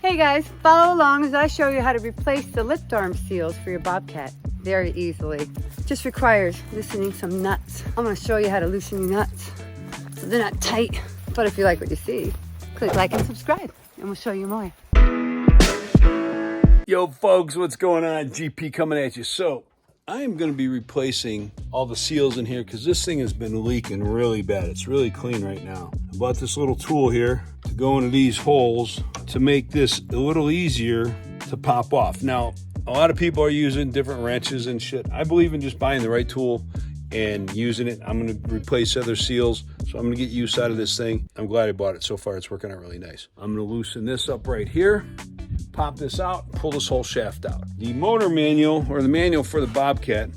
Hey guys, follow along as I show you how to replace the lift arm seals for your Bobcat very easily. Just requires loosening some nuts. I'm going to show you how to loosen your nuts so they're not tight. But if you like what you see, click like and subscribe and we'll show you more. Yo folks, what's going on? GP coming at you. So I am going to be replacing all the seals in here because this thing has been leaking really bad. It's really clean right now. I bought this little tool here to go into these holes to make this a little easier to pop off. Now, a lot of people are using different wrenches and shit. I believe in just buying the right tool and using it. I'm going to replace other seals, so I'm going to get use out of this thing. I'm glad I bought it. So far, it's working out really nice. I'm going to loosen this up right here. Pop this out, pull this whole shaft out. The motor manual, or the manual for the Bobcat,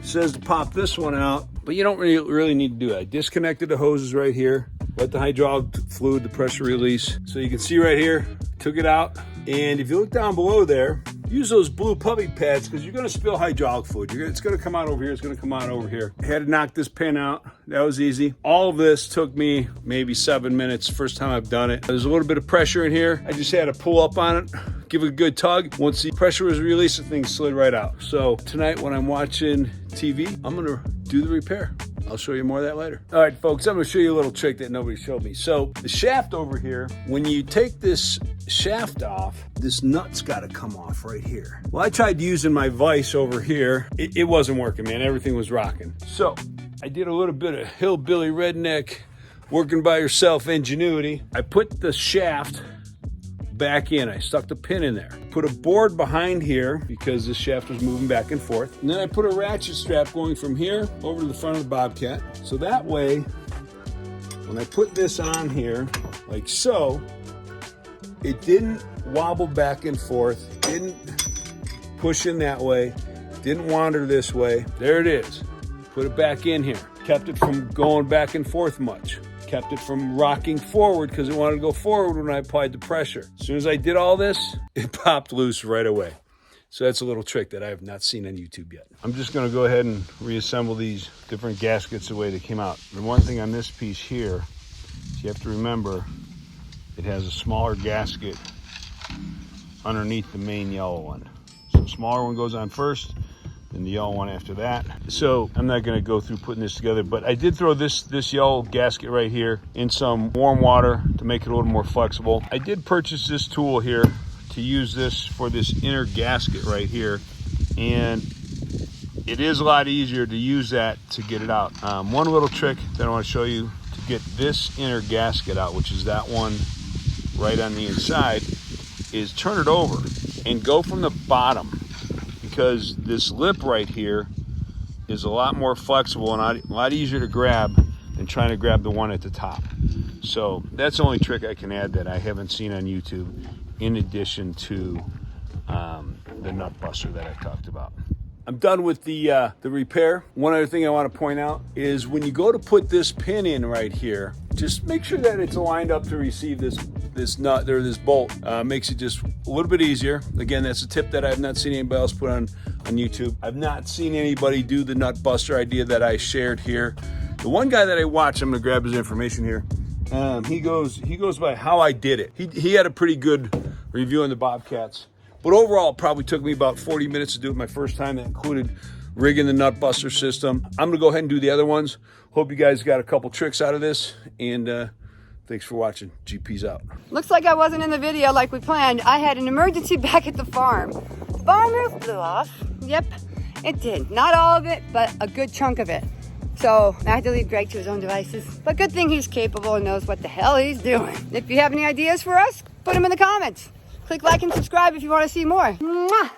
says to pop this one out, but you don't really need to do it. I disconnected the hoses right here, let the hydraulic fluid, the pressure release. So you can see right here, took it out. And if you look down below there, use those blue puppy pads because you're gonna spill hydraulic fluid. It's gonna come out over here, it's gonna come out over here. I had to knock this pin out, that was easy. All of this took me maybe 7 minutes, first time I've done it. There's a little bit of pressure in here. I just had to pull up on it, give it a good tug. Once the pressure was released, the thing slid right out. So tonight when I'm watching TV, I'm gonna do the repair. I'll show you more of that later. All right, folks, I'm gonna show you a little trick that nobody showed me. So the shaft over here, when you take this shaft off, this nut's gotta come off right here. Well, I tried using my vise over here. It wasn't working, man. Everything was rocking. So I did a little bit of hillbilly redneck, working by yourself ingenuity. I put the shaft back in. I stuck the pin in there. Put a board behind here because the shaft was moving back and forth. And then I put a ratchet strap going from here over to the front of the Bobcat. So that way, when I put this on here, like so, it didn't wobble back and forth, didn't push in that way, didn't wander this way. There it is. Put it back in here. Kept it from going back and forth much. Kept it from rocking forward because it wanted to go forward when I applied the pressure. As soon as I did all this, it popped loose right away. So that's a little trick that I have not seen on YouTube yet. I'm just gonna go ahead and reassemble these different gaskets the way they came out. The one thing on this piece here is you have to remember it has a smaller gasket underneath the main yellow one. So the smaller one goes on first, and the yellow one after that. So I'm not gonna go through putting this together, but I did throw this yellow gasket right here in some warm water to make it a little more flexible. I did purchase this tool here to use this for this inner gasket right here, and it is a lot easier to use that to get it out. One little trick that I wanna show you to get this inner gasket out, which is that one right on the inside, is turn it over and go from the bottom, because this lip right here is a lot more flexible and a lot easier to grab than trying to grab the one at the top. So that's the only trick I can add that I haven't seen on YouTube, in addition to the nut buster that I talked about. I'm done with the repair. One other thing I want to point out is when you go to put this pin in right here, just make sure that it's lined up to receive this nut or this bolt. Makes it just a little bit easier. Again, that's a tip that I've not seen anybody else put on YouTube. I've not seen anybody do the nut buster idea that I shared here. The one guy that I watched, I'm gonna grab his information here. He goes by how I did it. He had a pretty good review on the Bobcats. But overall, it probably took me about 40 minutes to do it my first time. That included rigging the nut buster system. I'm gonna go ahead and do the other ones. Hope you guys got a couple tricks out of this, and thanks for watching. GP's out. Looks like I wasn't in the video like we planned. I had an emergency back at the farm. Farm roof blew off. Yep, it did. Not all of it, but a good chunk of it. So I had to leave Greg to his own devices. But good thing he's capable and knows what the hell he's doing. If you have any ideas for us, put them in the comments. Click like and subscribe if you want to see more. Mwah!